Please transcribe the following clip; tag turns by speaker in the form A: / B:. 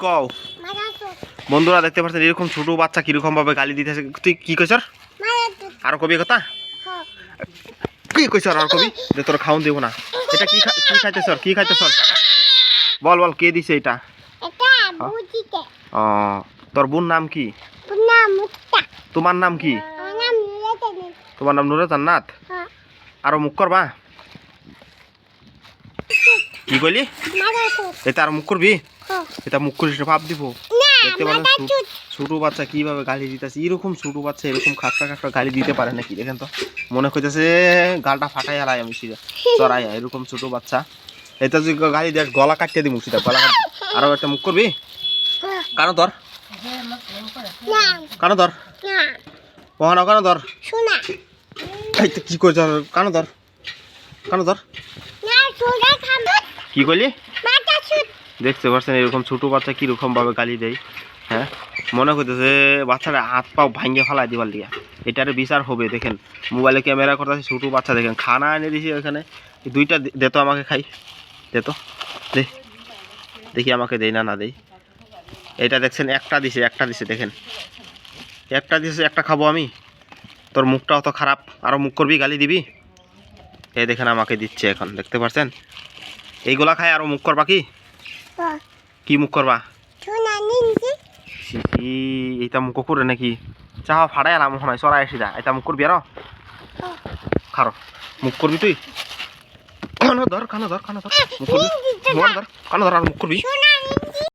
A: কও বন্ধুরা দেখতে পাচ্ছেন এরকম ছোট বাচ্চা কিরকম ভাবে গালি দিতেছে তুই কি কইছ আর কবি কথা কি কইছ আর কবি যে তোর খাওন দেব না এটা কি খাইতেছ কি খাইতেছ বল বল কে দিছে এটা ও তোর বোন নাম কি তোমার নাম কি তোমার নাম নুরে জান্নাত আরো মুখ করবা কি কইলি এটা আর মুখ করবি এটা মুখ করিস ভাব দিব দেখতে পারেন ছোট বাচ্চা কিভাবে গালি দিতেছে এরকম ছোট বাচ্চা এরকম খাটটা খাটটা গালি দিতে পারে নাকি দেখেন তো মনে করতেছে গালটা ফাটাই হালাই আমি সিধা চড়াই এরকম ছোট বাচ্চা এটা যদি গালি দেখ গলা কাটিয়ে দিই মুসিদা গলা কাটি আরো একটা মুখ করবি কানো ধর কানো ধর মহানা কানো ধর কি করছ কানো ধর কানো ধর কি করলি দেখতে পাচ্ছেন এরকম ছোট বাচ্চা কিরকম ভাবে গালি দেয় হ্যাঁ মনে করতেছে বাচ্চারা হাত পাও ভাঙিয়ে ফেলাই দিবার লিয়া এটার বিচার হবে দেখেন মোবাইলে ক্যামেরা করতেছে ছোট বাচ্চা দেখেন খানা এনে দিছি এখানে দুইটা দে তো আমাকে খাই দে তো দে দেখি আমাকে দেই না না দেই এটা দেখছেন একটা দিছে দেখেন একটা দিছে একটা খাবো আমি তোর মুখটা অত খারাপ আরো মুখ করবি গালি দিবি এই দেখেন আমাকে দিচ্ছে এখন দেখতে পাচ্ছেন এইগুলা খায় আরো মুখ করবা কি মুখ করবা এইটা মুখ করে নাকি চাহা ফাড়াই আলাম হয় চড়াই আসি দা এটা মুখ করবি আরো খারো মুখ করবি তুই কানো ধর মুখ করবি কানো ধর আর মুখ করবি